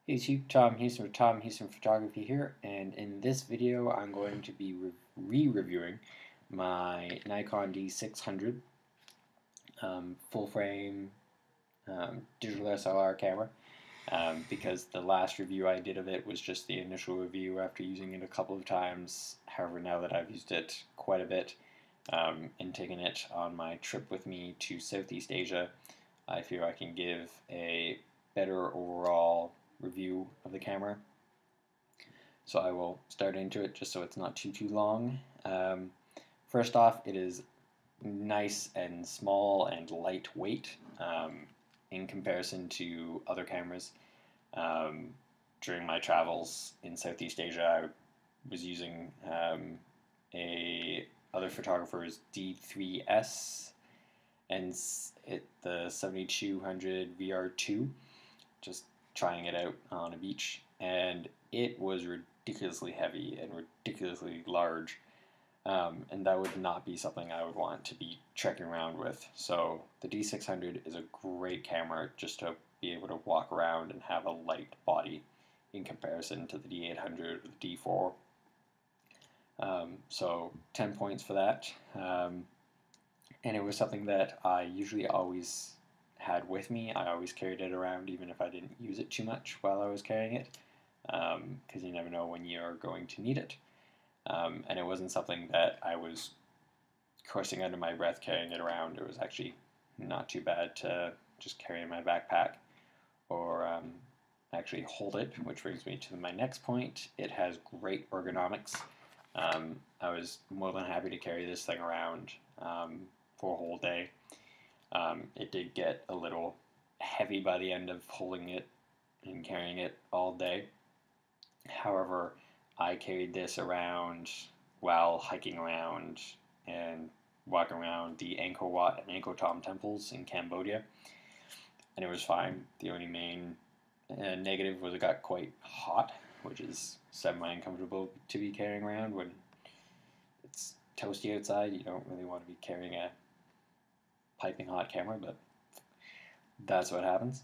Hey YouTube, Tom Houston with Tom Houston Photography here, and in this video I'm going to be re-reviewing my Nikon D600 full frame digital SLR camera because the last review I did of it was just the initial review after using it a couple of times. However, now that I've used it quite a bit and taken it on my trip with me to Southeast Asia, I feel I can give a better overall review of the camera. So I will start into it just so it's not too long. First off, it is nice and small and lightweight in comparison to other cameras. During my travels in Southeast Asia, I was using a other photographer's D3S and the 7200 VR2, just trying it out on a beach, and it was ridiculously heavy and ridiculously large, and that would not be something I would want to be trekking around with. So the D600 is a great camera just to be able to walk around and have a light body in comparison to the D800 or the D4. So 10 points for that. And it was something that I usually always had with me. I always carried it around even if I didn't use it too much while I was carrying it, because you never know when you're going to need it. And it wasn't something that I was coursing under my breath carrying it around. It was actually not too bad to just carry in my backpack or actually hold it, which brings me to my next point. It has great ergonomics. I was more than happy to carry this thing around for a whole day. It did get a little heavy by the end of holding it and carrying it all day. However, I carried this around while hiking around and walking around the Angkor Wat and Angkor Thom temples in Cambodia, and it was fine. The only main negative was it got quite hot, which is semi-uncomfortable to be carrying around when it's toasty outside. You don't really want to be carrying a piping hot camera, but that's what happens.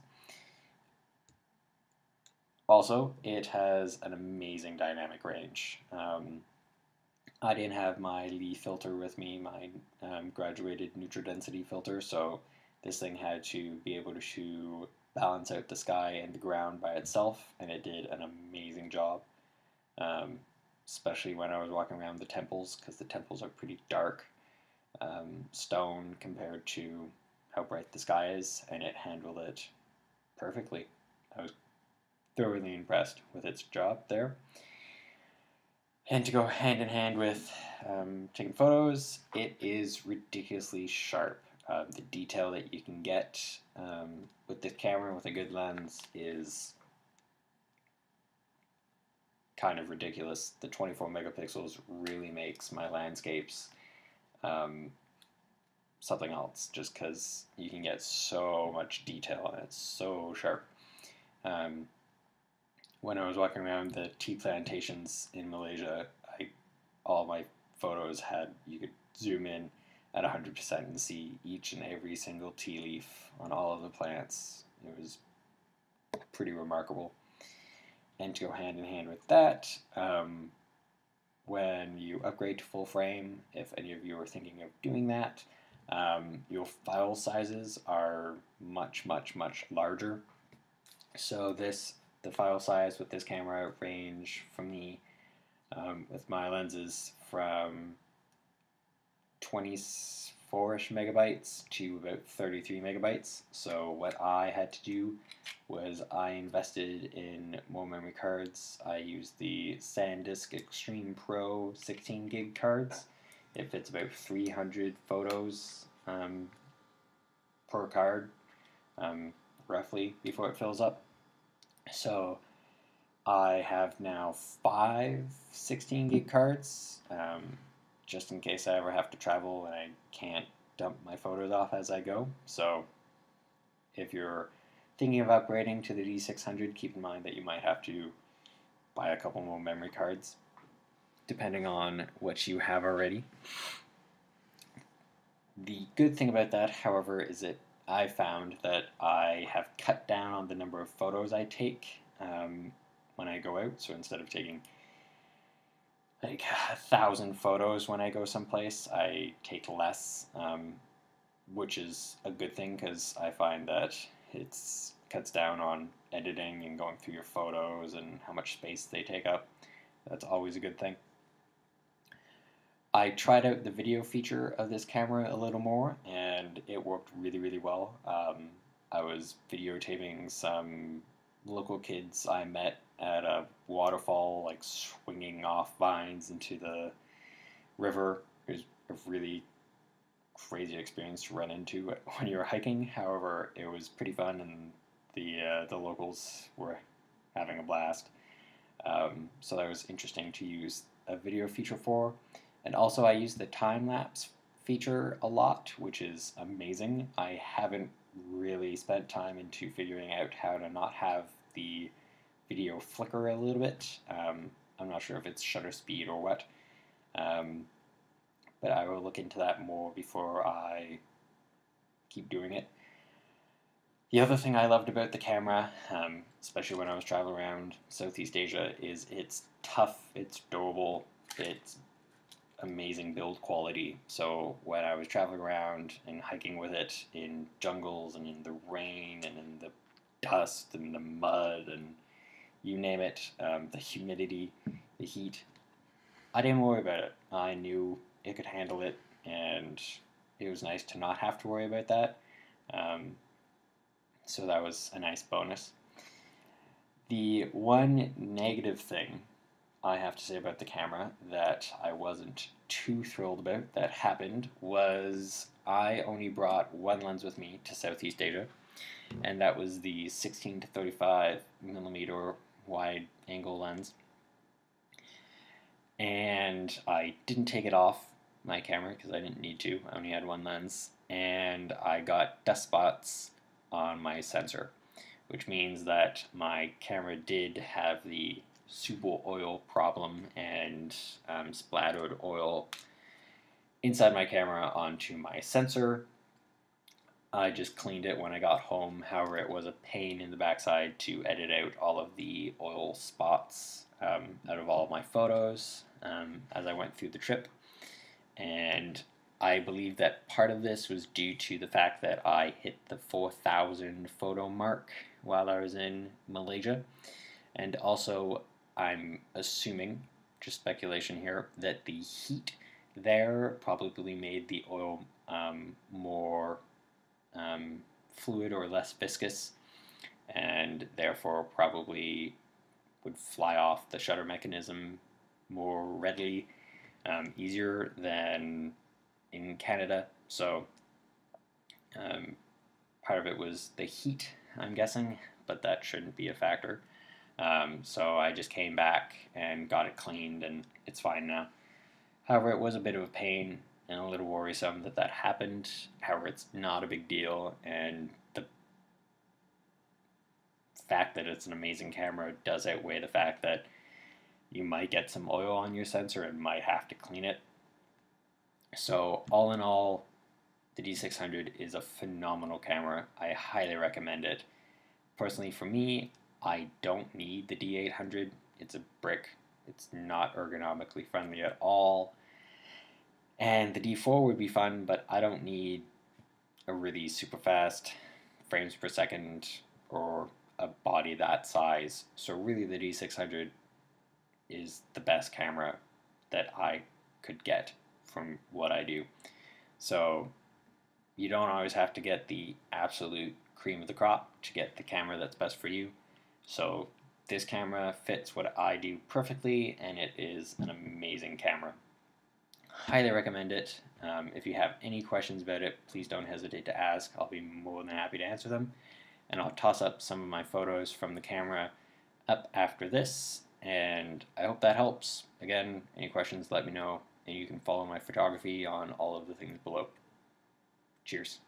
Also, it has an amazing dynamic range. I didn't have my Lee filter with me, my graduated neutral density filter, so this thing had to be able to balance out the sky and the ground by itself, and it did an amazing job, especially when I was walking around the temples, because the temples are pretty dark stone compared to how bright the sky is, and it handled it perfectly. I was thoroughly impressed with its job there. And to go hand in hand with taking photos, it is ridiculously sharp. The detail that you can get with this camera with a good lens is kind of ridiculous. The 24 megapixels really makes my landscapes something else, just because you can get so much detail and it's so sharp. When I was walking around the tea plantations in Malaysia, all my photos you could zoom in at 100% and see each and every single tea leaf on all of the plants. It was pretty remarkable. And to go hand in hand with that, when you upgrade to full frame, if any of you are thinking of doing that, your file sizes are much, much, much larger. So the file size with this camera range from with my lenses from 24-ish megabytes to about 33 megabytes. So what I had to do was I invested in more memory cards. I used the SanDisk Extreme Pro 16 gig cards. It fits about 300 photos per card, roughly, before it fills up. So I have now 5 16 gig cards, just in case I ever have to travel and I can't dump my photos off as I go. So if you're thinking of upgrading to the D600, keep in mind that you might have to buy a couple more memory cards, depending on what you have already. The good thing about that, however, is that I found that I have cut down on the number of photos I take when I go out. So instead of taking like 1,000 photos when I go someplace, I take less, which is a good thing because I find that it's cuts down on editing and going through your photos and how much space they take up. That's always a good thing. I tried out the video feature of this camera a little more, and it worked really, really well. I was videotaping some local kids I met at a waterfall, like swinging off vines into the river. It was a really crazy experience to run into when you were hiking. However, it was pretty fun, and the locals were having a blast. So that was interesting to use a video feature for. And also I use the time-lapse feature a lot, which is amazing. I haven't really spent time into figuring out how to not have the video flicker a little bit. I'm not sure if it's shutter speed or what, but I will look into that more before I keep doing it. The other thing I loved about the camera, especially when I was traveling around Southeast Asia, is it's tough, it's durable, it's amazing build quality. So when I was traveling around and hiking with it in jungles and in the rain and in the dust and the mud and you name it, the humidity, the heat, I didn't worry about it. I knew it could handle it, and it was nice to not have to worry about that. So that was a nice bonus. The one negative thing I have to say about the camera that I wasn't too thrilled about that happened was I only brought one lens with me to Southeast Asia, and that was the 16 to 35 millimeter wide angle lens. And I didn't take it off my camera because I didn't need to. I only had one lens, and I got dust spots on my sensor, which means that my camera did have the super oil problem and splattered oil inside my camera onto my sensor. I just cleaned it when I got home. However, it was a pain in the backside to edit out all of the oil spots out of all of my photos as I went through the trip. And I believe that part of this was due to the fact that I hit the 4,000 photo mark while I was in Malaysia. And also, I'm assuming, just speculation here, that the heat there probably made the oil more fluid or less viscous, and therefore probably would fly off the shutter mechanism more readily, easier than in Canada. So part of it was the heat, I'm guessing, but that shouldn't be a factor. So I just came back and got it cleaned, and it's fine now. However, it was a bit of a pain and a little worrisome that that happened. However, it's not a big deal, and the fact that it's an amazing camera does outweigh the fact that you might get some oil on your sensor and might have to clean it. So all in all, the D600 is a phenomenal camera. I highly recommend it. Personally, for me, I don't need the D800. It's a brick. It's not ergonomically friendly at all. And the D4 would be fun, but I don't need a really super fast frames per second or a body that size. So really the D600 is the best camera that I could get from what I do. So you don't always have to get the absolute cream of the crop to get the camera that's best for you. So this camera fits what I do perfectly, and it is an amazing camera. Highly recommend it. If you have any questions about it, please don't hesitate to ask. I'll be more than happy to answer them. And I'll toss up some of my photos from the camera up after this, and I hope that helps. Again, any questions, let me know, and you can follow my photography on all of the things below. Cheers.